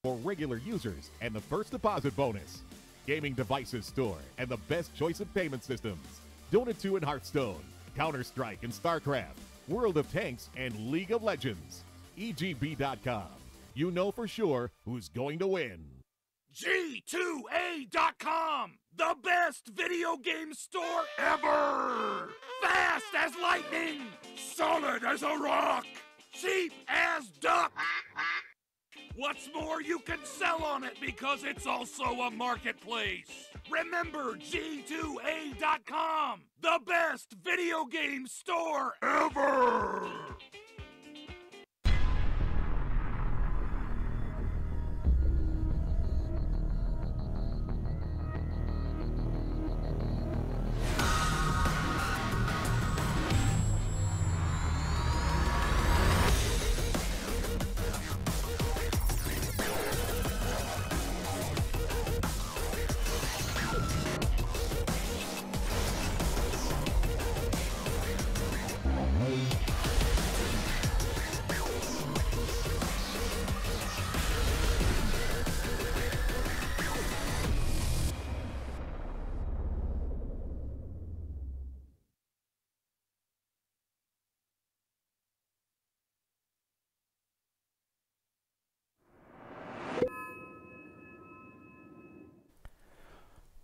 for regular users and the first deposit bonus. Gaming devices store and the best choice of payment systems. Dota 2 and Hearthstone, Counter-Strike and StarCraft, World of Tanks and League of Legends. EGB.com. You know for sure who's going to win. G2A.com, the best video game store ever! Fast as lightning, solid as a rock, cheap as duck. What's more, you can sell on it because it's also a marketplace. Remember G2A.com, the best video game store ever!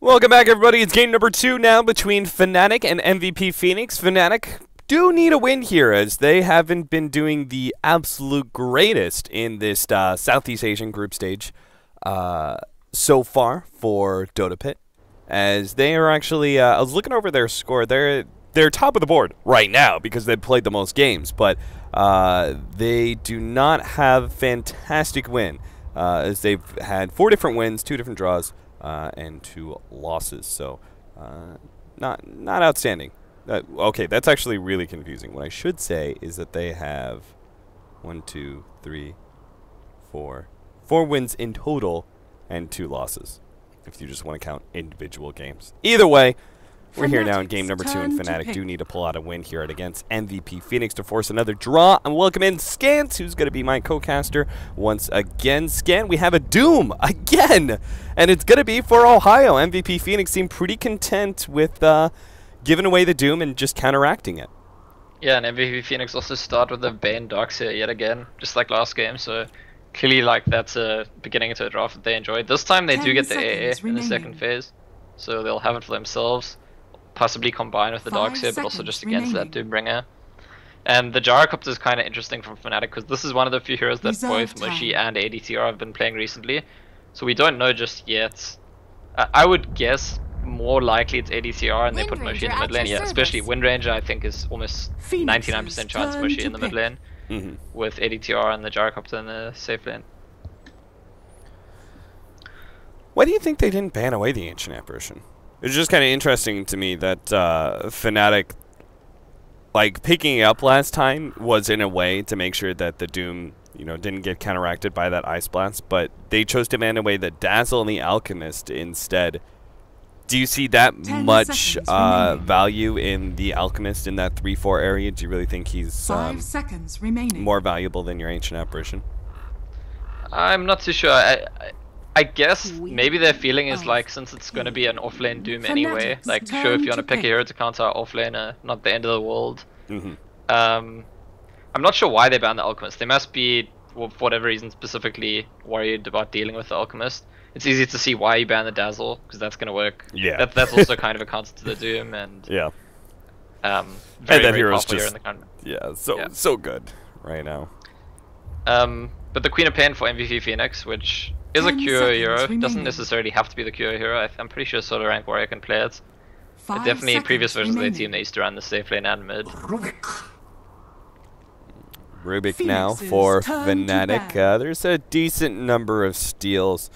Welcome back, everybody. It's game number 2 now between Fnatic and MVP Phoenix. Fnatic do need a win here, as they haven't been doing the absolute greatest in this Southeast Asian group stage so far for DotaPit. As they are actually, I was looking over their score. They're top of the board right now because they've played the most games, but they do not have a fantastic win, as they've had 4 different wins, 2 different draws, and 2 losses, so not outstanding. Okay, that's actually really confusing. What I should say is that they have 1, 2, 3, 4 wins in total and 2 losses, if you just want to count individual games. Either way, we're here now in game number 2, and Fnatic do need to pull out a win here against MVP Phoenix to force another draw. And welcome in Scant, who's going to be my co-caster once again. Scant, we have a Doom again, and it's going to be for Ohio. MVP Phoenix seemed pretty content with giving away the Doom and just counteracting it. Yeah, and MVP Phoenix also start with the Bane Darkseer yet again, just like last game. So clearly, like, that's a beginning to a draft that they enjoyed. This time they do get the AA in the second phase, so they'll have it for themselves. Possibly combine with the Darkseer, but also just against that Doombringer. And the Gyrocopter is kind of interesting from Fnatic, because this is one of the few heroes that both Mushy and ADTR have been playing recently. So we don't know just yet. I would guess more likely it's ADTR and they put Mushy in the mid lane. Yeah, especially Wind Ranger, I think, is almost 99% chance Mushy in the mid lane, with ADTR and the Gyrocopter in the safe lane. Why do you think they didn't ban away the Ancient Apparition? It's just kind of interesting to me that Fnatic, like, picking it up last time was in a way to make sure that the Doom, you know, didn't get counteracted by that Ice Blast, but they chose to ban away the Dazzle and the Alchemist instead. Do you see that much value in the Alchemist in that 3-4 area? Do you really think he's 5 seconds remaining. More valuable than your Ancient Apparition? I'm not too sure. I guess maybe their feeling is like, since it's going to be an offlane Doom anyway, like, sure, if you want to pick a hero to counter offlaner, not the end of the world. I'm not sure why they banned the Alchemist. They must be, well, for whatever reason, specifically worried about dealing with the Alchemist. It's easy to see why you ban the Dazzle, because that's going to work. Yeah. That's also kind of a counter to the Doom, and yeah. Very, and that very hero's powerful just, hero in the so good right now. But the Queen of Pain for MVP Phoenix, which is a Cure hero, doesn't necessarily have to be the Cure hero. I'm pretty sure Solo Rank Warrior can play it. But definitely previous versions of their team, they used to run the safe lane and mid. Rubik now for Fnatic. There's a decent number of steals,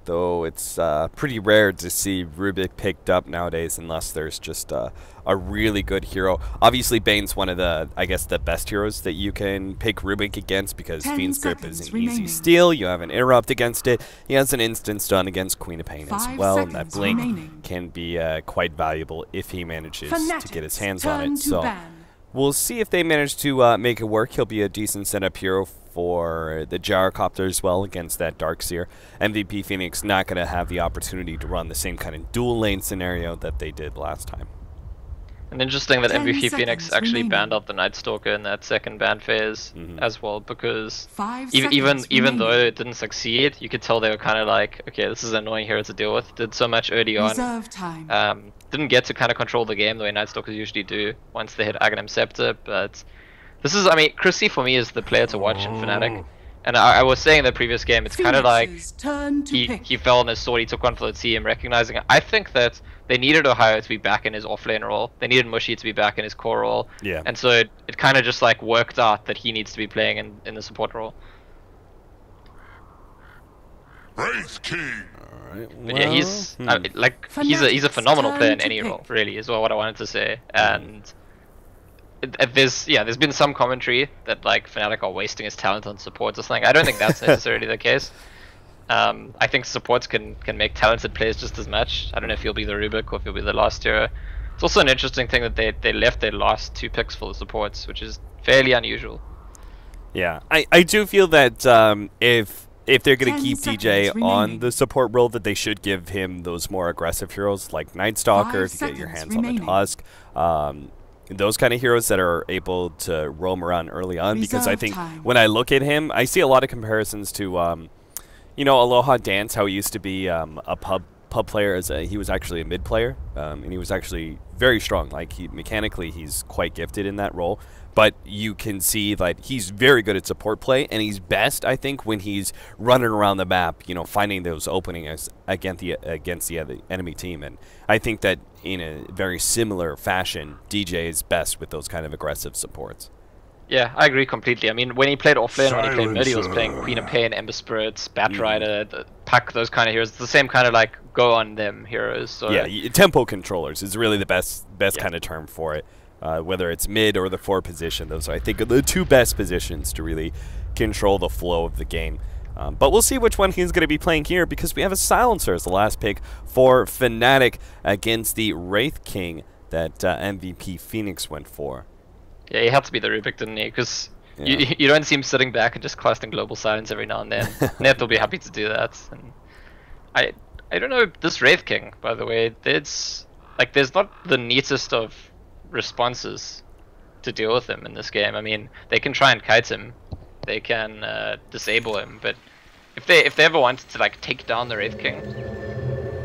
though it's pretty rare to see Rubik picked up nowadays unless there's just a really good hero. Obviously, Bane's one of the, I guess, the best heroes that you can pick Rubik against, because Fiend's Grip is an easy steal. You have an interrupt against it. He has an instant stun against Queen of Pain as well, and that Blink can be quite valuable if he manages to get his hands on it. So we'll see if they manage to make it work. He'll be a decent setup hero for the Gyrocopter as well against that Darkseer. MVP Phoenix not going to have the opportunity to run the same kind of dual lane scenario that they did last time. And interesting that MVP Phoenix actually banned out the Night Stalker in that second ban phase as well, because even though it didn't succeed, you could tell they were kind of like, okay, this is an annoying hero to deal with. Did so much early on. Didn't get to kind of control the game the way Night Stalkers usually do once they hit Aghanim Scepter, but this is, I mean, Chrissy for me is the player to watch in Fnatic. And I was saying in the previous game, it's kind of like he fell on his sword, he took one for the team, recognizing it. I think that they needed Ohio to be back in his offlane role. They needed Mushy to be back in his core role. Yeah. And so it kind of just like worked out that he needs to be playing in the support role. Wraith King. Alright, well, But yeah, he's he's a phenomenal player in any role, really, is what I wanted to say. And there's been some commentary that like Fnatic are wasting his talent on supports or something. I don't think that's necessarily the case. I think supports can make talented players just as much. I don't know if he'll be the Rubik or if he'll be the last hero. It's also an interesting thing that they left their last 2 picks for the supports, which is fairly unusual. Yeah, I do feel that if they're going to keep DJ on the support role, that they should give him those more aggressive heroes like Night Stalker, if you get your hands on the Tusk. Those kind of heroes that are able to roam around early on, because I think when I look at him, I see a lot of comparisons to, you know, Aloha Dance, how he used to be a pub player. He was actually a mid player, and he was actually very strong. Like, mechanically, he's quite gifted in that role. But you can see that he's very good at support play, and he's best, I think, when he's running around the map, you know, finding those openings against the other enemy team. And I think that in a very similar fashion, DJ is best with those kind of aggressive supports. Yeah, I agree completely. I mean, when he played offlane, when he played mid, he was playing Queen of Pain, Ember Spirits, Batrider, Puck, those kind of heroes. It's the same kind of like go on them heroes. So yeah, tempo controllers is really the best kind of term for it. Whether it's mid or the 4 position, those are, I think, are the 2 best positions to really control the flow of the game. But we'll see which one he's going to be playing here, because we have a Silencer as the last pick for Fnatic against the Wraith King that MVP Phoenix went for. Yeah, he had to be the Rubik, didn't he? Because you don't see him sitting back and just casting Global Silence every now and then. Net will be happy to do that. And I don't know, this Wraith King, by the way, there's not the neatest of responses to deal with him in this game. I mean, they can try and kite him, they can disable him, but if they ever wanted to like take down the Wraith King,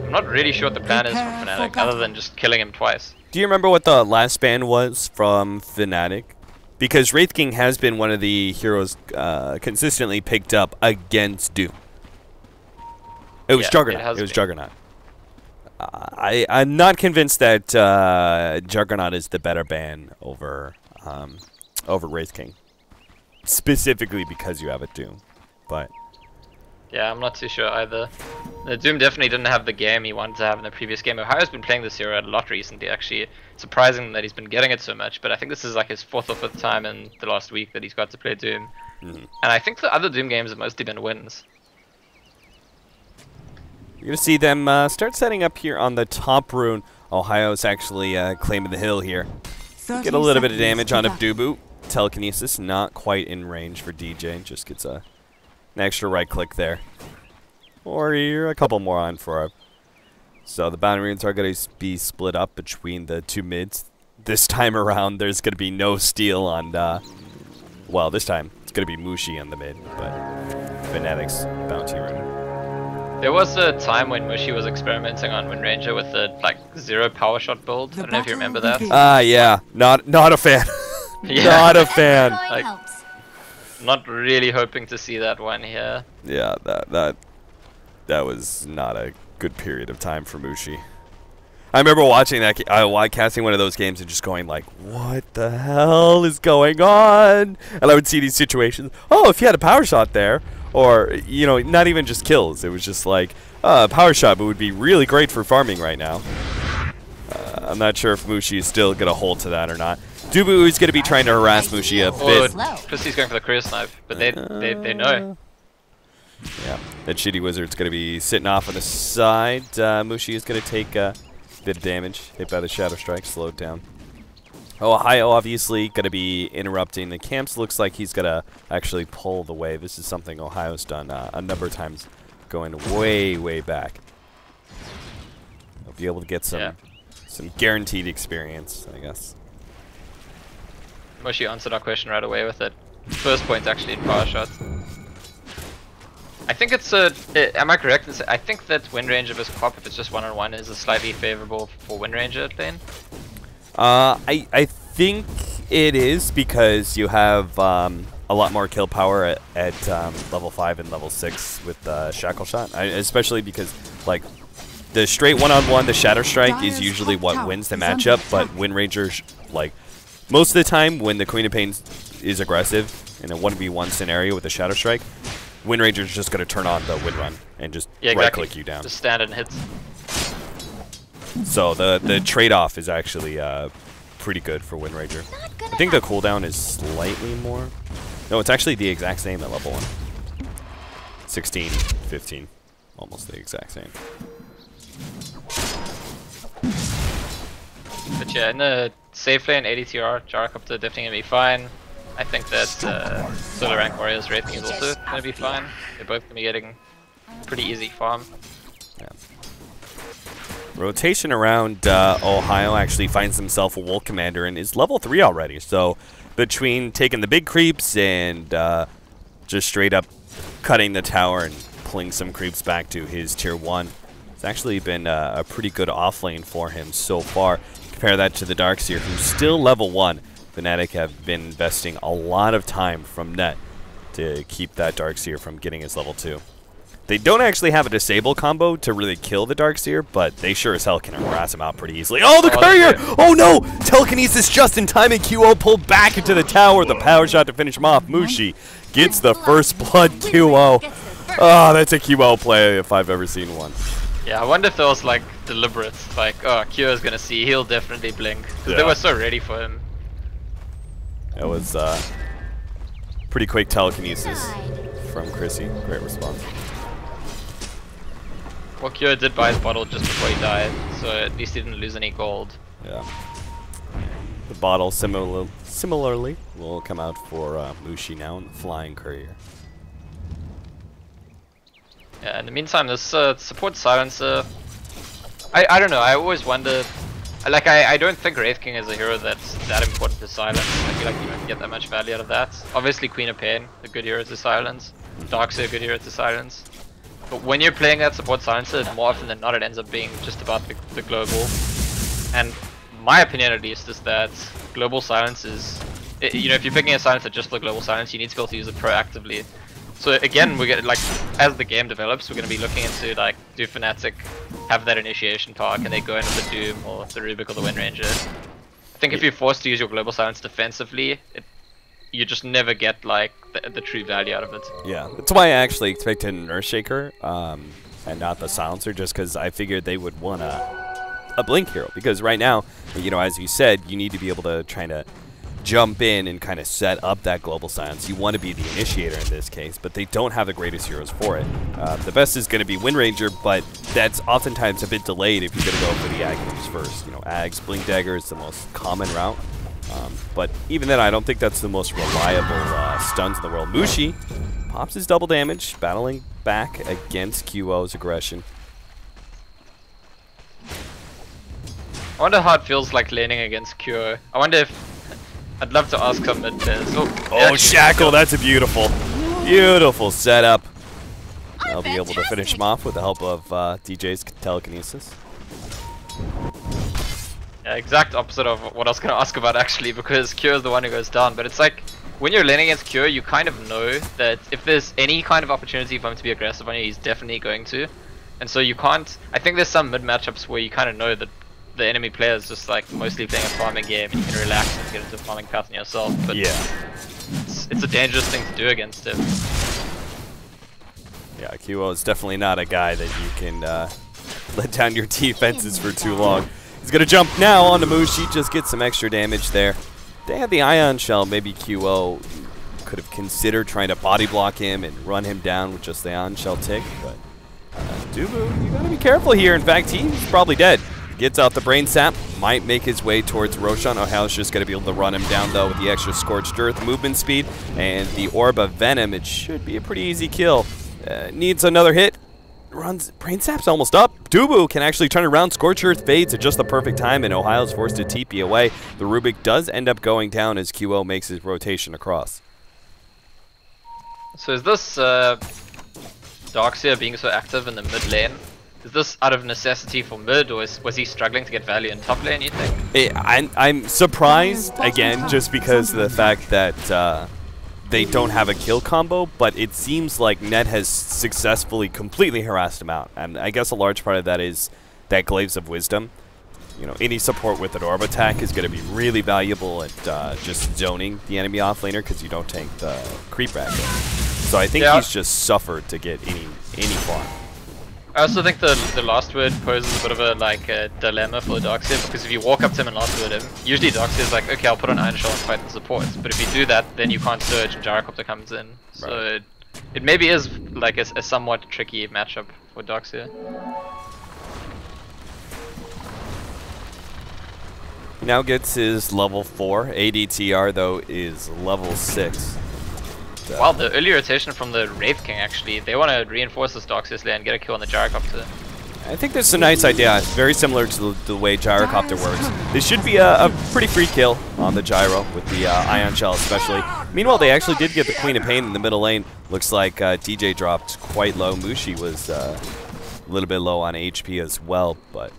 I'm not really sure what the plan is from Fnatic, other than just killing him twice. Do you remember what the last ban was from Fnatic? Because Wraith King has been one of the heroes consistently picked up against Doom. It was Juggernaut. It was Juggernaut. I'm not convinced that Juggernaut is the better ban over Wraith King, specifically because you have a Doom. But yeah, I'm not too sure either. The Doom definitely didn't have the game he wanted to have in the previous game. Ohio's been playing this hero a lot recently, actually. Surprising that he's been getting it so much, but I think this is like his 4th or 5th time in the last week that he's got to play Doom. And I think the other Doom games have mostly been wins. You're going to see them start setting up here on the top rune. Ohio's actually claiming the hill here. Get a little bit of damage on Abdubu. Telekinesis not quite in range for DJ. Just gets an extra right click there. Or a couple more on for him. So the boundary runes are going to be split up between the 2 mids. This time around, there's going to be no steal on, well, this time it's going to be Mushi on the mid, but Fnatic's bounty rune. There was a time when Mushi was experimenting on Wind Ranger with the like 0 power shot build. I don't know if you remember that. Yeah, not a fan. Yeah. Not a fan. Like, not really hoping to see that one here. Yeah, that was not a good period of time for Mushi. I remember watching that, casting one of those games and just going like, what the hell is going on? And I would see these situations, oh, if you had a power shot there, or, you know, not even just kills. It was just like, power shot, but would be really great for farming right now. I'm not sure if Mushi is still going to hold to that or not. Dubu is going to be trying to harass Mushi a bit. Chrissy's going for the career snipe, but they know. Yeah, that shitty wizard's going to be sitting off on the side. Mushi is going to take a bit of damage. Hit by the Shadow Strike, slowed down. Ohio obviously going to be interrupting the camps. Looks like he's going to actually pull the wave. This is something Ohio's done a number of times going way, way back. He'll be able to get some guaranteed experience, I guess. Moshi answered our question right away with it. First point actually in power shot. I think it's am I correct in saying I think that Wind Ranger versus Pop, if it's just one-on-one, is a slightly favorable for Wind Ranger at lane? I think it is because you have a lot more kill power at level 5 and level 6 with Shackle Shot, especially because like the straight one-on-one, the Shatter Strike is usually what wins the matchup, but Wind Ranger, like most of the time when the Queen of Pain is aggressive in a 1v1 scenario with the Shatter Strike, Wind Ranger is just going to turn on the Wind Run and just right-click you down. Just stand and hit. So the trade-off is actually pretty good for Wind Ranger. I think the cooldown is slightly more. No, it's actually the exact same at level 1. 16, 15, almost the exact same. But yeah, in the safe lane, ADTR, Gyrocopter definitely going to be fine. I think that Solo Rank Warriors rating is also going to be fine. They're both going to be getting pretty easy farm. Yeah. Rotation around Ohio actually finds himself a Wolf Commander and is level 3 already. So between taking the big creeps and just straight up cutting the tower and pulling some creeps back to his tier 1, it's actually been a pretty good offlane for him so far. Compare that to the Darkseer, who's still level 1. Fnatic have been investing a lot of time from net to keep that Darkseer from getting his level 2. They don't actually have a disable combo to really kill the Darkseer, but they sure as hell can harass him out pretty easily. Oh, the courier! Oh no! Telekinesis just in time, and QO pulled back into the tower. The power shot to finish him off. Mushi gets the first blood QO. Oh, that's a QO play if I've ever seen one. Yeah, I wonder if that was like deliberate. Like, oh, QO's gonna see, he'll definitely blink. Because they were so ready for him. It was pretty quick telekinesis from Chrissy. Great response. Well, Kyo did buy his bottle just before he died, so at least he didn't lose any gold. Yeah. The bottle similarly will come out for Mushi now in the Flying Courier. Yeah, in the meantime, this support silencer, I don't know, I always wonder, like I don't think Wraith King is a hero that's that important to silence. I feel like you don't get that much value out of that. Obviously Queen of Pain, a good hero to silence. Darkseer, a good hero to silence. But when you're playing that support silencer, more often than not it ends up being just about the global. And my opinion at least is that global silence is, you know, if you're picking a silencer just for global silence, you need to be able to use it proactively. So again, we're gonna, like, as the game develops, we're going to be looking into, like, do Fnatic have that initiation power? Can they go in with the Doom or the Rubik or the Wind Ranger? I think if you're forced to use your global silence defensively, you just never get, like, the true value out of it. Yeah, that's why I actually expected an Earthshaker and not the silencer, just because I figured they would want a blink hero. Because right now, you know, as you said, you need to be able to try to jump in and kind of set up that global silence. You want to be the initiator in this case, but they don't have the greatest heroes for it. The best is going to be Wind Ranger, but that's oftentimes a bit delayed if you're going to go for the Ag moves first. You know, Ag's Blink Dagger is the most common route. But even then, I don't think that's the most reliable stuns in the world. Mushi pops his double damage, battling back against QO's aggression. I wonder how it feels like laning against QO. I wonder if... I'd love to ask some mid players. Oh, Shackle, that's a beautiful setup. I'll be able to finish him off with the help of DJ's telekinesis. Yeah, exact opposite of what I was going to ask about actually, because Kyo is the one who goes down. But it's like, when you're laning against Kyo, you kind of know that if there's any kind of opportunity for him to be aggressive on you, he's definitely going to. And so you can't... I think there's some mid matchups where you kind of know that the enemy player is just like mostly playing a farming game and you can relax and get into a farming pattern yourself. But yeah, it's a dangerous thing to do against him. Yeah, QO is definitely not a guy that you can let down your defenses for too long. He's going to jump now onto Mushi, just get some extra damage there. They had the Ion Shell, maybe QO could have considered trying to body block him and run him down with just the Ion Shell tick, but Dubu, you got to be careful here. In fact, he's probably dead. Gets out the brain sap, might make his way towards Roshan. Ohio's just going to be able to run him down, though, with the extra Scorched Earth movement speed and the Orb of Venom. It should be a pretty easy kill. Needs another hit. Runs. Brain sap's almost up. Dubu can actually turn around. Scorched Earth fades at just the perfect time, and Ohio's forced to TP away. The Rubik does end up going down as QO makes his rotation across. So is this Darkseer being so active in the mid lane? Is this out of necessity for mid, or was he struggling to get value in top lane, you think? I'm surprised, again, just because of the fact that they don't have a kill combo, but it seems like Net has successfully completely harassed him out. And I guess a large part of that is that Glaives of Wisdom. You know, any support with an orb attack is going to be really valuable at just zoning the enemy offlaner because you don't tank the creep racket. So I think he's just suffered to get any farm. I also think the last word poses a bit of a dilemma for Darkseer, because if you walk up to him and last word him, usually Darkseer's like, okay, I'll put on Iron Shell and fight the support. But if you do that, then you can't surge and Gyrocopter comes in. So it maybe is like a somewhat tricky matchup for Darkseer. Now gets his level 4. ADTR though is level 6. Wow, the early rotation from the Wraith King actually, they want to reinforce this Darkseer's lane and get a kill on the Gyrocopter. I think this is a nice idea. It's very similar to the way Gyrocopter works. This should be a pretty free kill on the Gyro with the Ion Shell especially. Meanwhile, they actually did get the Queen of Pain in the middle lane. Looks like DJ dropped quite low. Mushi was a little bit low on HP as well, but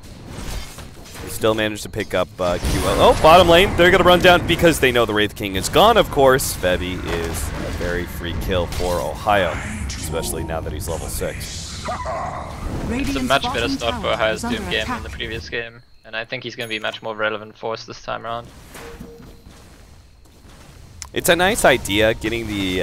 they still managed to pick up QL. Oh, bottom lane. They're going to run down because they know the Wraith King is gone, of course. Febby is a very free kill for Ohio, especially now that he's level 6. It's a much better start for Ohio's Doom game than the previous game, and I think he's going to be a much more relevant force this time around. It's a nice idea, getting the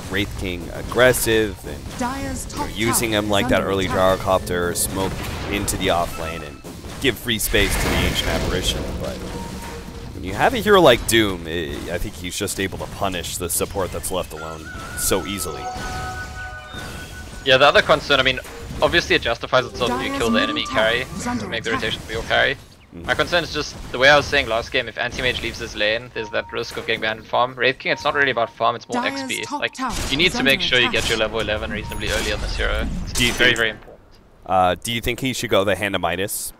Wraith King aggressive and using him like that early Gyrocopter, smoke into the off lane, and give free space to the Ancient Apparition. But when you have a hero like Doom, I think he's just able to punish the support that's left alone so easily. Yeah, the other concern, I mean, obviously it justifies itself if you kill the enemy carry, to make the rotation for your carry. My concern is just, the way I was saying last game, if Anti-Mage leaves his lane, there's that risk of getting behind in farm. Wraith King, it's not really about farm, it's more XP. Like, you need to make sure you get your level 11 reasonably early on this hero. It's very, very important. Do you think he should go the Hand of Midas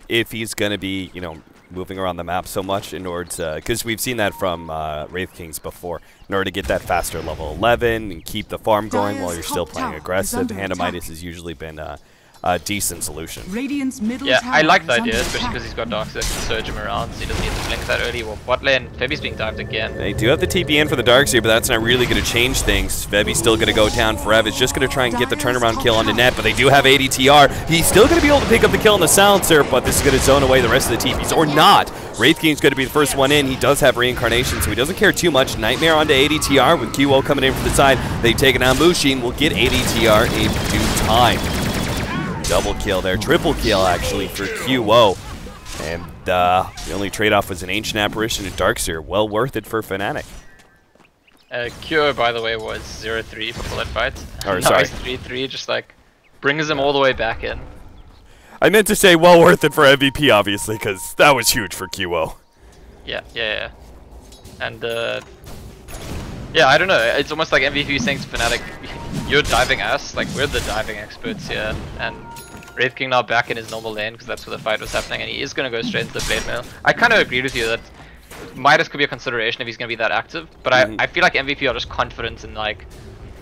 if he's going to be, you know, moving around the map so much in order to, because we've seen that from Wraith Kings before, in order to get that faster level 11 and keep the farm going while you're still playing aggressive, Hand of Midas has usually been a decent solution. Yeah, I like the idea, especially because he's got Darkseer to surge him around, so he doesn't need to blink that early. Well, bot lane, Febby's being dived again. They do have the TP in for the Darkseer, but that's not really going to change things. Febby's still going to go down forever. It's just going to try and get the turnaround kill on the net, but they do have ADTR. He's still going to be able to pick up the kill on the Silencer, but this is going to zone away the rest of the TPs, or not. Wraith King's going to be the first one in. He does have Reincarnation, so he doesn't care too much. Nightmare onto ADTR with QO coming in from the side. They've taken out Mushi and will get ADTR in due time. Double kill there, triple kill actually for QO. And the only trade-off was an Ancient Apparition and Darkseer. Well worth it for Fnatic. QO, by the way, was 0-3 before that fight. Or, sorry. 3-3, just like brings him all the way back in. I meant to say well worth it for MVP, obviously, because that was huge for QO. Yeah. And, yeah, I don't know. It's almost like MVP saying to Fnatic, you're diving us, like we're the diving experts here. And Wraith King now back in his normal lane because that's where the fight was happening, and he is going to go straight into the blade mail. I kind of agree with you that Midas could be a consideration if he's going to be that active, but I feel like MVP are just confident in like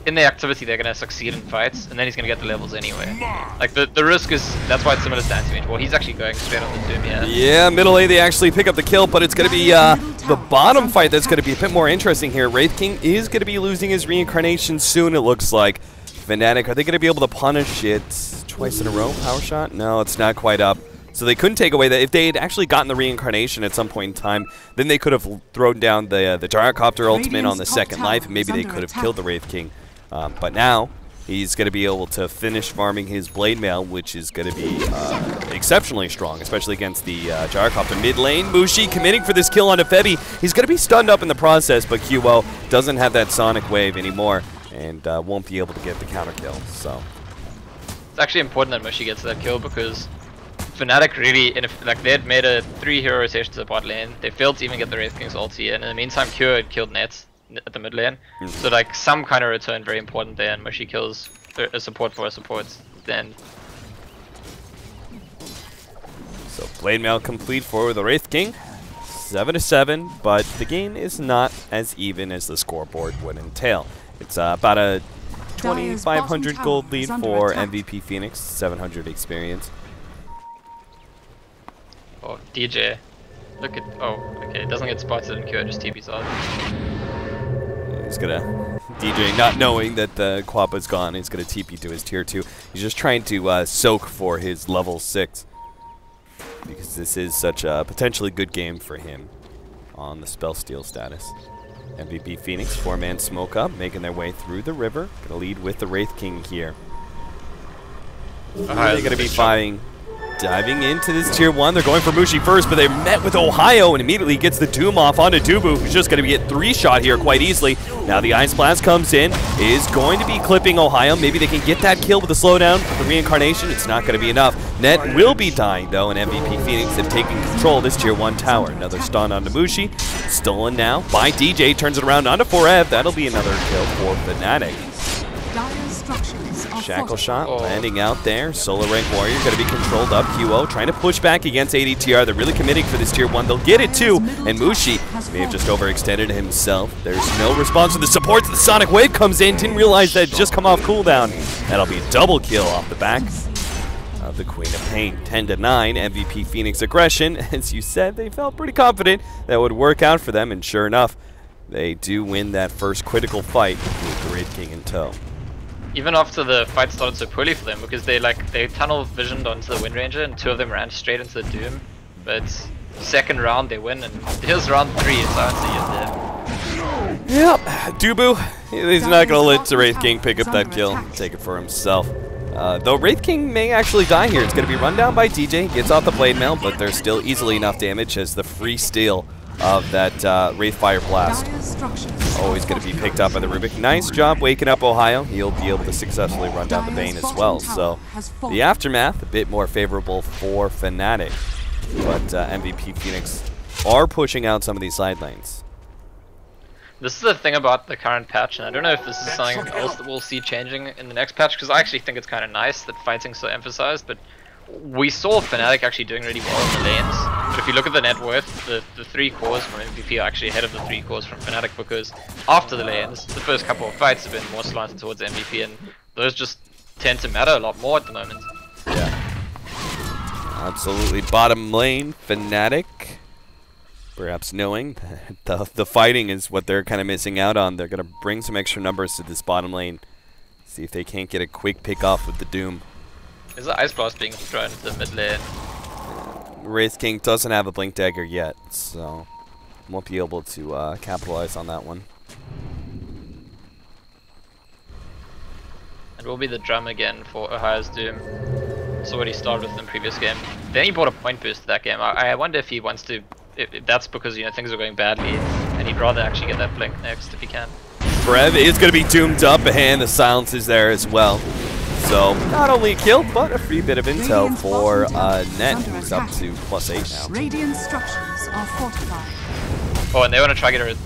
in their activity they're going to succeed in fights, and then he's going to get the levels anyway. Like the risk is, that's why it's similar to Anti-Mage. Well, he's actually going straight on the Doom here. Yeah, middle lane they actually pick up the kill, but it's going to be the bottom fight that's going to be a bit more interesting here. Wraith King is going to be losing his Reincarnation soon, it looks like. Fnatic, are they going to be able to punish it twice in a row? Power shot? No, it's not quite up. So they couldn't take away that. If they had actually gotten the Reincarnation at some point in time, then they could have thrown down the Gyrocopter ultimate on the second life, and maybe they could have killed the Wraith King. But now, he's going to be able to finish farming his Blade Mail, which is going to be exceptionally strong, especially against the Gyrocopter mid lane. Mushi committing for this kill onto Febby. He's going to be stunned up in the process, but QO doesn't have that Sonic Wave anymore, and won't be able to get the counter kill. So it's actually important that Mushi gets that kill, because Fnatic really, like they had made a 3-hero rotation to the bot lane. They failed to even get the Wraith King's ulti, and in the meantime, Cure had killed Nets at the mid lane. So like some kind of return very important there, and Mushy kills a support for a support. Then. So blade mail complete for the Wraith King. 7-7, but the game is not as even as the scoreboard would entail. It's about a 2,500 gold lead for MVP Phoenix, 700 experience. Oh, DJ. Look at. Oh, okay. It doesn't get spotted and Cure just TP's out. He's gonna. DJ, not knowing that the Quappa's gone, he's gonna TP to his tier 2. He's just trying to soak for his level 6. Because this is such a potentially good game for him on the spell steal status. MVP Phoenix, 4-man smoke up, making their way through the river. Gonna lead with the Wraith King here. They're gonna be diving into this tier 1. They're going for Mushi first, but they're met with Ohio and immediately gets the Doom off onto Dubu, who's just going to get 3-shot here quite easily. Now the Ice Blast comes in, is going to be clipping Ohio. Maybe they can get that kill with the slowdown. The reincarnation, it's not going to be enough. Net will be dying though, and MVP Phoenix have taken control of this tier 1 tower. Another stun onto Mushi. Stolen now by DJ, turns it around onto 4Ev. That'll be another kill for Fnatic. Shackle shot landing out there. Solar Rank Warrior going to be controlled up. QO trying to push back against ADTR. They're really committing for this tier 1. They'll get it too. And Mushi may have just overextended himself. There's no response to the supports. The Sonic Wave comes in. Didn't realize that just come off cooldown. That'll be double kill off the back of the Queen of Pain. 10-9 MVP Phoenix aggression. As you said, they felt pretty confident that would work out for them. And sure enough, they do win that first critical fight with the Wraith King in tow. Even after the fight started so poorly for them, because they tunnel visioned onto the Wind Ranger and 2 of them ran straight into the Doom. But second round they win, and here's round 3. It's honestly there. Yep, Dubu, he's not gonna let the Wraith King pick up that kill, take it for himself. Though Wraith King may actually die here. It's gonna be run down by DJ, gets off the blade mail, but there's still easily enough damage as the free steal of that Wraithfire Blast. Always going to be picked up by the Rubik. Nice job waking up Ohio. He'll be able to successfully run down the Bane as well. So the aftermath, a bit more favorable for Fnatic. But MVP Phoenix are pushing out some of these side lanes. This is the thing about the current patch, and I don't know if this is something else that we'll see changing in the next patch, because I actually think it's kind of nice that fighting's so emphasized, but we saw Fnatic actually doing really well in the lanes, but if you look at the net worth, the 3 cores from MVP are actually ahead of the 3 cores from Fnatic, because after the lanes, the first couple of fights have been more slanted towards MVP, and those just tend to matter a lot more at the moment. Yeah. Absolutely. Bottom lane, Fnatic, perhaps knowing that the fighting is what they're kind of missing out on. They're going to bring some extra numbers to this bottom lane, see if they can't get a quick pick off with the Doom. Is the Ice Blast being thrown to the mid lane? Wraith King doesn't have a Blink Dagger yet, so won't be able to capitalize on that one. It will be the drum again for Ohio's Doom. It's already started with in the previous game. Then he bought a point boost to that game. I wonder if he wants to, if that's because, you know, things are going badly and he'd rather actually get that Blink next if he can. Brev is going to be doomed up, and the silence is there as well. So, not only a kill, but a free bit of intel for Net, who's up to +8 now. Radiant structures are fortified. Oh, and they want to try to get rid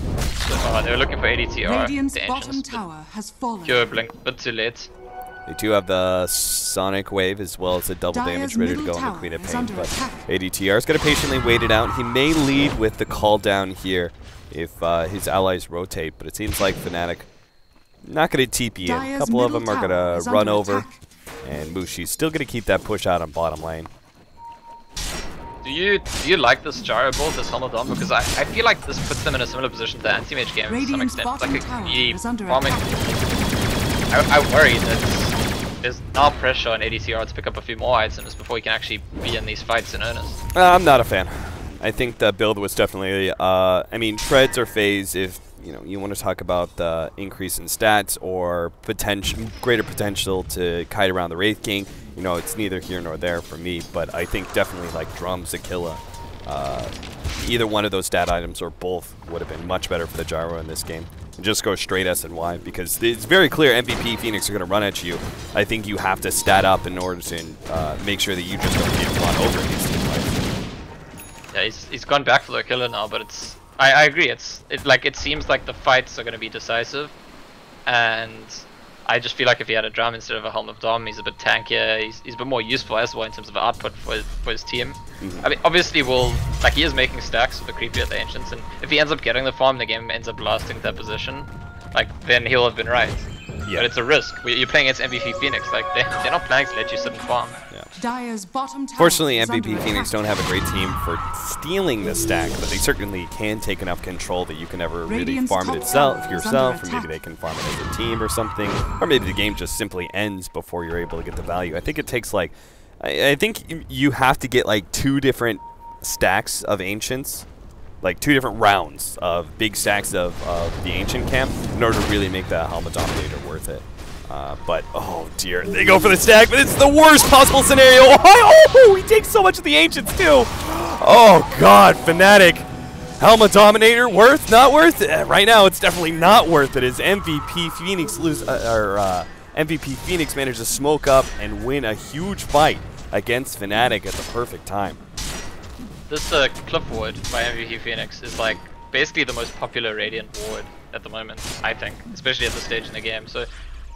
they were looking for ADTR. Radiant's the bottom Ancients, tower has fallen. Pure Blink, but too late. They do have the Sonic Wave as well as the double damage ready to go on the Queen of Pain, but ADTR is going to patiently wait it out. He may lead with the call down here if his allies rotate, but it seems like Fnatic not going to TP in. A couple of them are going to run over, and Mushi's still going to keep that push out on bottom lane. Do you like this gyro build, this Helmet Dom? Because I feel like this puts them in a similar position to the anti-mage game to some extent. It's like a community farming. I worry that there's now pressure on ADCR to pick up a few more items before he can actually be in these fights in earnest. I'm not a fan. I think the build was definitely, I mean, treads or phase if you want to talk about the increase in stats or greater potential to kite around the Wraith King. It's neither here nor there for me, but I think definitely like Drum's Aquila Either one of those stat items or both would have been much better for the gyro in this game. And just go straight S and Y because it's very clear MVP Phoenix are going to run at you. I think you have to stat up in order to make sure that you just don't get run over these fights. Yeah, he's gone back for the killer now, but it's I agree. It seems like the fights are going to be decisive, and I just feel like if he had a drum instead of a Helm of Dom, he's a bit tankier. He's a bit more useful as well in terms of output for his team. I mean, obviously, he is making stacks with the creepy at the Ancients, and if he ends up getting the farm, the game ends up lasting that position. Then he'll have been right. Yeah. But it's a risk. You're playing against MVP Phoenix. They're not planning to let you sit and farm. Yeah. Dire's bottom tower Fortunately, is MVP under Phoenix attack. don't have a great team for stealing the stack, but they certainly can take enough control that you can never really Radiant's farm it top tower is yourself, under or maybe attack. they can farm it as a team or something, or maybe the game just simply ends before you're able to get the value. I think it takes I think you have to get 2 different stacks of Ancients, 2 different rounds of big stacks of the Ancient camp in order to really make that Helmet Dominator worth it. But, oh dear, they go for the stack, but it's the worst possible scenario. Oh, he takes so much of the Ancients too. Oh god, Fnatic. Helmet Dominator, worth, not worth it? Right now, it's definitely not worth it as MVP Phoenix MVP Phoenix managed to smoke up and win a huge fight against Fnatic at the perfect time. This clip ward by MVP Phoenix is basically the most popular Radiant ward at the moment, I think, especially at this stage in the game. So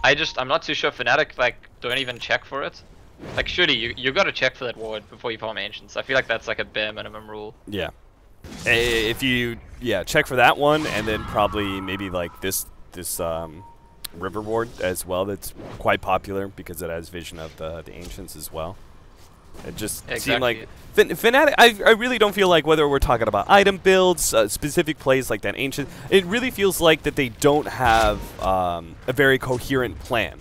I'm not too sure Fnatic don't even check for it. Surely you got to check for that ward before you farm Ancients. I feel like that's a bare minimum rule. Yeah. If you check for that one, and then probably maybe this river ward as well. That's quite popular because it has vision of the Ancients as well. It just seemed like Fnatic. I really don't feel like whether we're talking about item builds, specific plays like that Ancient. It really feels like that they don't have a very coherent plan.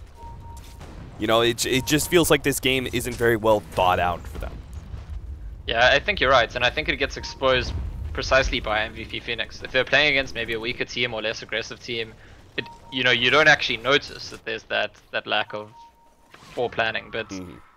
It just feels like this game isn't very well thought out for them. Yeah, I think you're right, and I think it gets exposed precisely by MVP Phoenix. If they're playing against maybe a weaker team or less aggressive team, you don't actually notice that there's that lack of planning. But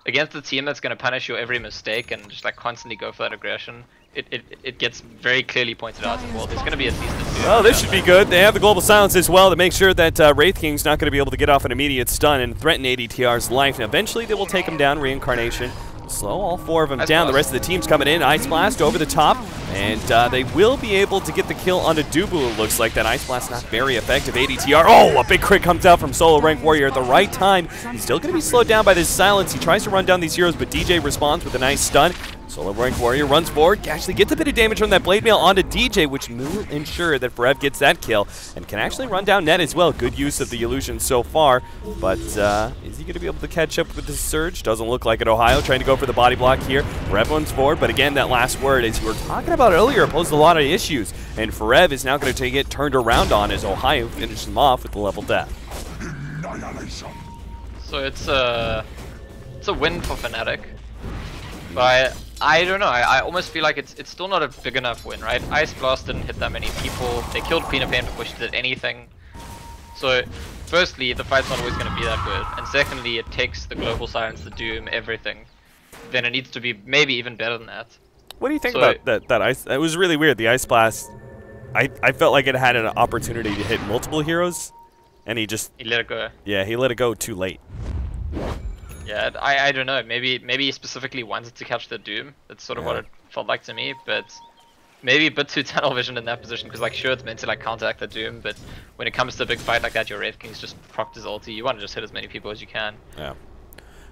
against a team that's going to punish your every mistake and just constantly go for that aggression, it gets very clearly pointed out as well. There's going to be at least a 2. Oh, this should be good. They have the global silence as well to make sure that Wraith King's not going to be able to get off an immediate stun and threaten ADTR's life. And eventually they will take him down. Reincarnation. Slow all 4 of them down. The rest of the team's coming in. Ice Blast over the top. And they will be able to get the kill onto Dubu, it looks like. That Ice Blast not very effective. ADTR. Oh, a big crit comes out from Solo Rank Warrior at the right time. He's still going to be slowed down by this silence. He tries to run down these heroes, but DJ responds with a nice stun. Solo Rank Warrior runs forward, actually gets a bit of damage from that Blade Mail onto DJ, which will ensure that Forev gets that kill, and can actually run down net as well. Good use of the illusion so far, but is he going to be able to catch up with the Surge? Doesn't look like it. Ohio trying to go for the body block here. Forev runs forward, but again, that last word, as you were talking about earlier, posed a lot of issues, and Forev is now going to get turned around on as Ohio finishes him off with the level death. So it's a win for Fnatic, but I don't know. I almost feel like it's still not a big enough win, right? Ice Blast didn't hit that many people. They killed Peanut Pain before she did anything. So, firstly, the fight's not always going to be that good, and secondly, it takes the global silence, the doom, everything. Then it needs to be maybe even better than that. What do you think about that ice? It was really weird. The Ice Blast, I felt like it had an opportunity to hit multiple heroes, and he let it go. Yeah, he let it go too late. Yeah, I don't know. Maybe he specifically wanted to catch the Doom. That's sort of what it felt like to me. But maybe a bit too tunnel vision in that position. Because sure, it's meant to counteract the Doom, but when it comes to a big fight like that, your Wraith King's just procced his ulti. You want to just hit as many people as you can. Yeah.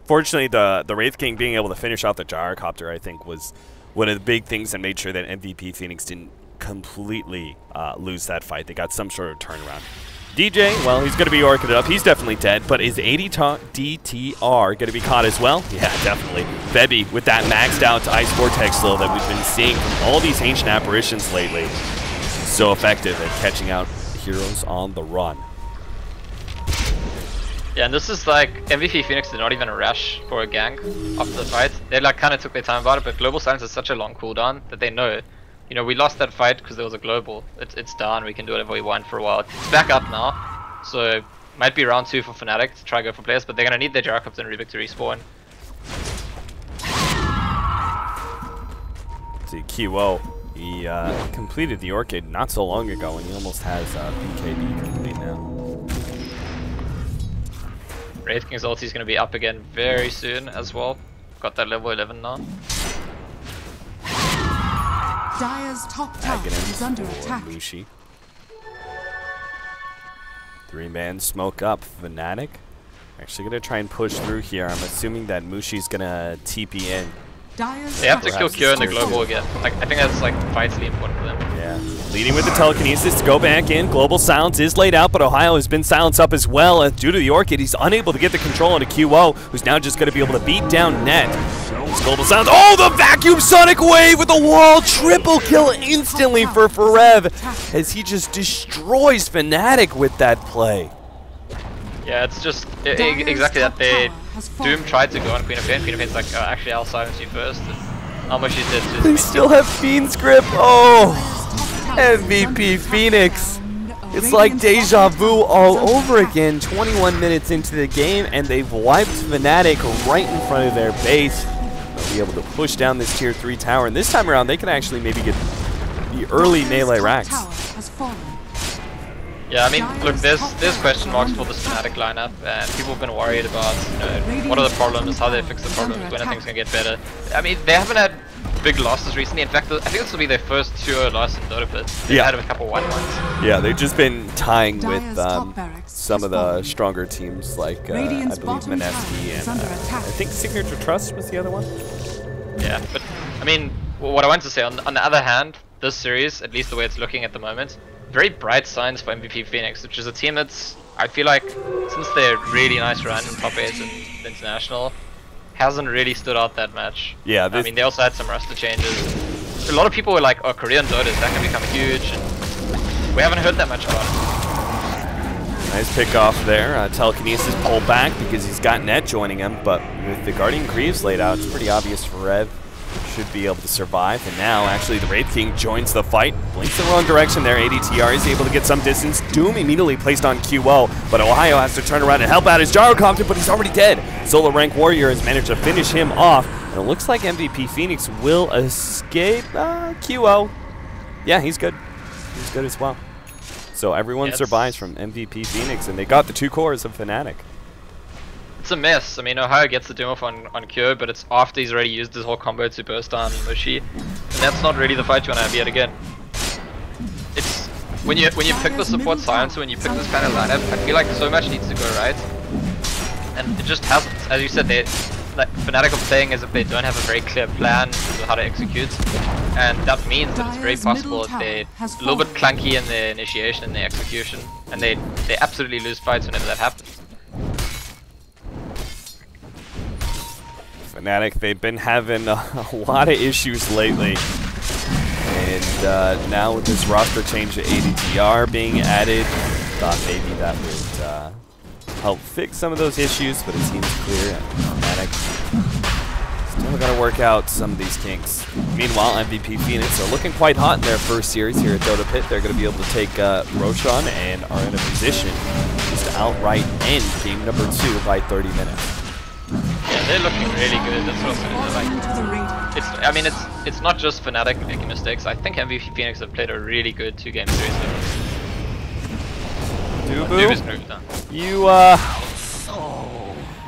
Fortunately, the Wraith King being able to finish off the Gyrocopter, I think, was one of the big things that made sure that MVP Phoenix didn't completely lose that fight. They got some sort of turnaround. DJ, well, he's going to be orchid up. He's definitely dead, but is DTR going to be caught as well? Yeah, definitely. Bebby with that maxed out Ice Vortex though that we've been seeing from all these Ancient Apparitions lately. So effective at catching out heroes on the run. Yeah, and this is MVP Phoenix did not even rush for a gank after the fight. They kind of took their time about it, but Global Silence is such a long cooldown that they know. You know, we lost that fight because there was a global. It's done, we can do whatever we want for a while. It's back up now, so might be round 2 for Fnatic to try go for players, but they're going to need their Gyrocopter and Rubik to respawn. See, QO, he completed the Orchid not so long ago, and he almost has BKB complete now. Wraith King's ulti is going to be up again very soon as well. Got that level 11 now. Dire's top tower is under attack. Mushi. 3-man smoke up. Fnatic. Actually going to try and push through here. I'm assuming that Mushi's going to TP in. Dire's They have to top kill tower Cure in the is global again. Like, I think that's like vitally important for them. Yeah. Leading with the telekinesis to go back in. Global silence is laid out, but Ohio has been silenced up as well. Due to the Orchid, he's unable to get the control onto QO, who's now just going to be able to beat down Net. This global silence. Oh, the vacuum sonic wave with the wall. Triple kill instantly for Forev as he just destroys Fnatic with that play. Yeah, it's just exactly that. Doom tried to go on Queen of Pain. Queen of Pain's like, oh, actually, I'll silence you first. And almost she did too. They still have Fiend's grip. Oh, MVP Phoenix. It's like deja vu all over again. 21 minutes into the game, and they've wiped Fnatic right in front of their base. They'll be able to push down this tier 3 tower, and this time around, they can actually maybe get the early melee racks. Yeah, I mean, look, there's question marks for this Fnatic lineup, and people have been worried about, you know, what are the problems, how they fix the problems, when are things gonna get better. I mean, they haven't had big losses recently. In fact, I think this will be their first 2-0 loss in DotaPit. They've had a couple 1-1s. Yeah, they've just been tying with some of the stronger teams, like I believe Mineski and I think Signature Trust was the other one. Yeah, but I mean, what I want to say, on the other hand, this series, at least the way it's looking at the moment, very bright signs for MVP Phoenix, which is a team that's, I feel like, since their really nice run in top 8 in the international, hasn't really stood out that much. Yeah, I mean, they also had some roster changes. A lot of people were like, oh, Korean Dota, is that going to become huge? And we haven't heard that much about it. Nice pick off there. Telekinesis pulled back because he's got Net joining him, but with the Guardian Greaves laid out, it's pretty obvious for Rev should be able to survive. And now, actually, the Wraith King joins the fight. Blinks the wrong direction there. ADTR is able to get some distance. Doom immediately placed on QO, but Ohio has to turn around and help out his Gyrocopter, but he's already dead. Solo rank Warrior has managed to finish him off, and it looks like MVP Phoenix will escape. QO. Yeah, he's good. He's good as well. So everyone survives from MVP Phoenix, and they got the 2 cores of Fnatic. It's a mess. I mean, Ohio gets the doom off on Cure, but it's after he's already used his whole combo to burst down Mushi, and that's not really the fight you want to have yet again. It's when you pick the support silencer, when you pick this kind of lineup, I feel like so much needs to go right, and it just hasn't. As you said, like Fnatic are playing as if they don't have a very clear plan for how to execute, and that means that it's very possible that they're a little bit clunky in their initiation and their execution, and they absolutely lose fights whenever that happens. Fnatic, they've been having a lot of issues lately, and now with this roster change to ADTR being added, thought maybe that would help fix some of those issues, but it seems clear Fnatic still got to work out some of these kinks. Meanwhile, MVP Phoenix are looking quite hot in their first series here at DotaPit. They're going to be able to take Roshan and are in a position just to outright end game number 2 by 30 minutes. Yeah, they're looking really good. That's what I mean, it's not just Fnatic making mistakes. I think MVP Phoenix have played a really good 2-game series.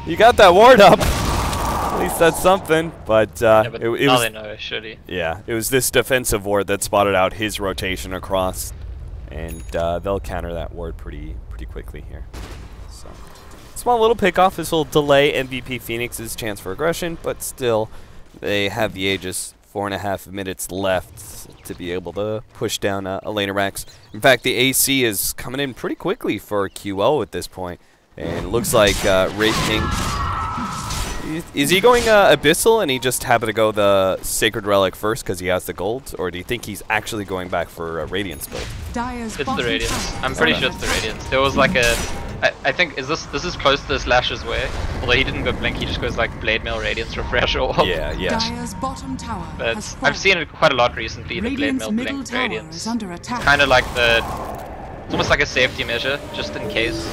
You got that ward up. At least that's something. But, yeah, but it now was, they know, should he? Yeah, it was this defensive ward that spotted out his rotation across, and they'll counter that ward pretty quickly here. So. Small little pickoff. This will delay MVP Phoenix's chance for aggression, but still, they have the Aegis 4.5 minutes left to be able to push down a laner Rex. In fact, the AC is coming in pretty quickly for QO at this point, and it looks like Wraith King. Is he going Abyssal and he just happened to go the Sacred Relic first because he has the gold, or do you think he's actually going back for Radiance build? It's the Radiance. I'm pretty sure it's the Radiance. There was like a. I think this is close to the Slash's way. Although he didn't go Blink, he just goes like Blade Mail, Radiance, Refresh, or yeah. But I've seen it quite a lot recently. The Blade Mail, Blink, Radiance. It's kind of like it's almost like a safety measure, just in case.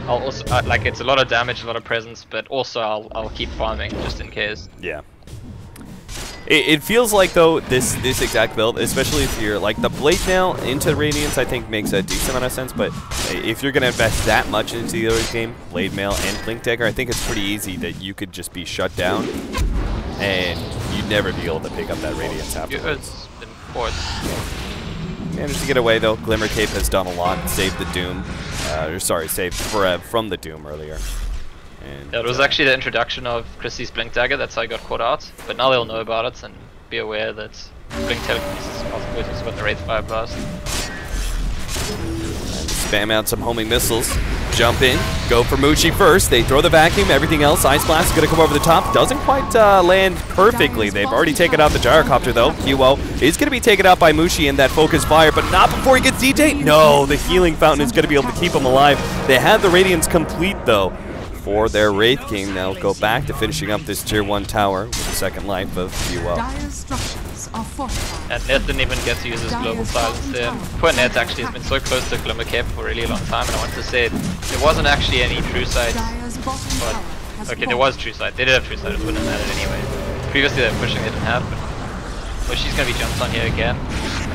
I'll also like it's a lot of damage, a lot of presence, but also I'll keep farming just in case. Yeah. It feels like, though, this exact build, especially if you're like the Blade Mail into Radiance, I think makes a decent amount of sense. But if you're going to invest that much into the early game, Blade Mail and Blink Dagger, I think it's pretty easy that you could just be shut down and you'd never be able to pick up that Radiance afterwards. Managed to get away, though. Glimmer Cape has done a lot, saved the Doom. Saved Forev from the Doom earlier. And, yeah, it was actually the introduction of Chrissy's Blink Dagger, that's how I got caught out. But now they'll know about it and be aware that Blink Telekinesis possibilities with the Wraith Fire Blast. And spam out some homing missiles. Jump in, go for Mushi first. They throw the vacuum, everything else. Ice Blast is going to come over the top. Doesn't quite land perfectly. They've already taken out the Gyrocopter, though. QO is going to be taken out by Mushi in that Focus Fire, but not before he gets DJ. No, the Healing Fountain is going to be able to keep him alive. They have the Radiance complete, though, for their Wraith King. They'll go back to finishing up this Tier 1 tower with the second life of QO. And Ned didn't even get to use his Global Silence there. Poor Ned actually has been so close to Glimmer Cape for a really long time, and I want to say there wasn't actually any True Sight. But, okay, there was True Sight. They did have True Sight, it wouldn't have mattered anyway. Previously they were pushing, they didn't have, but she's going to be jumped on here again.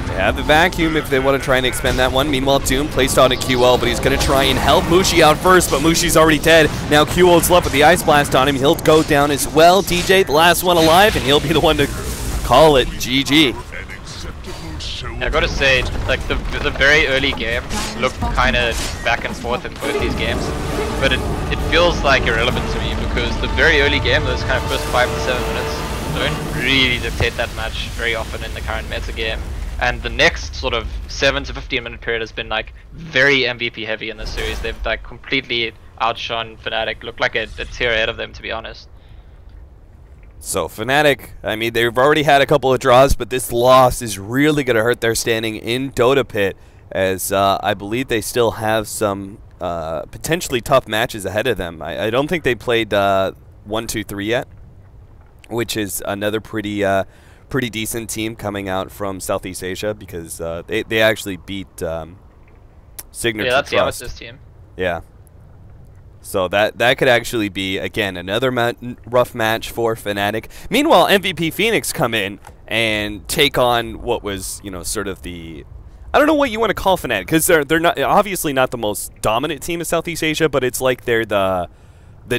They have the vacuum if they want to try and expend that one. Meanwhile, Doom placed on a QL, but he's going to try and help Mushi out first, but Mushi's already dead. Now QL's left with the Ice Blast on him. He'll go down as well. DJ, the last one alive, and he'll be the one to call it GG. I gotta say, like the very early game looked kind of back and forth in both these games, but it feels like irrelevant to me because the very early game, those kind of first 5 to 7 minutes, don't really dictate that much very often in the current meta game. And the next sort of 7 to 15 minute period has been like very MVP heavy in this series. They've like completely outshone Fnatic, looked like a tier ahead of them, to be honest. So Fnatic, I mean, they've already had a couple of draws, but this loss is really going to hurt their standing in DotaPit, as I believe they still have some potentially tough matches ahead of them. I don't think they played 1, 2, 3 yet, which is another pretty decent team coming out from Southeast Asia, because they actually beat Signature Trust. Yeah, that's Yama's team. Yeah. So that could actually be, again, another rough match for Fnatic. Meanwhile, MVP Phoenix come in and take on what was, you know, sort of the, I don't know what you want to call Fnatic, because they're not, obviously not the most dominant team of Southeast Asia, but it's like they're the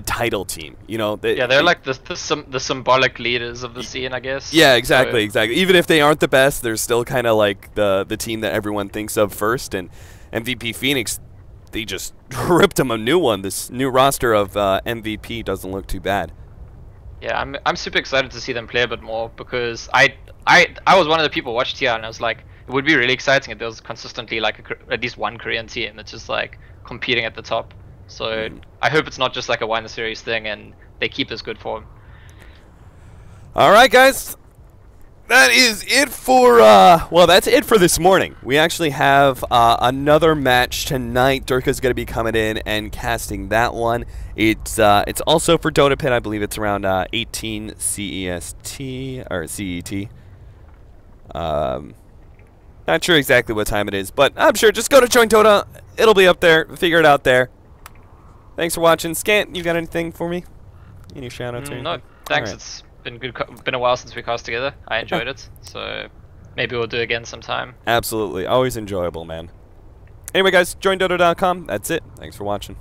title team, you know. Yeah, they're like the symbolic leaders of the scene, I guess. Yeah, exactly, exactly. Even if they aren't the best, they're still kind of like the team that everyone thinks of first. And MVP Phoenix, they just ripped them a new one. This new roster of MVP doesn't look too bad. Yeah, I'm super excited to see them play a bit more, because I was one of the people who watched here, and I was like, it would be really exciting if there was consistently like at least one Korean team that's just like competing at the top. So I hope it's not just like a one series thing and they keep this good form. All right, guys. That is it for, well, that's it for this morning. We actually have another match tonight. Durka's going to be coming in and casting that one. It's also for DotaPit. I believe it's around 18 CEST, or CET. Not sure exactly what time it is, but I'm sure. Just go to Join Dota. It'll be up there. Figure it out there. Thanks for watching. Scant, you got anything for me? Any shout-outs? No, thanks. Right. It's been good. Been a while since we cast together. I enjoyed it, so maybe we'll do it again sometime. Absolutely. Always enjoyable, man. Anyway, guys, joindota.com. That's it. Thanks for watching.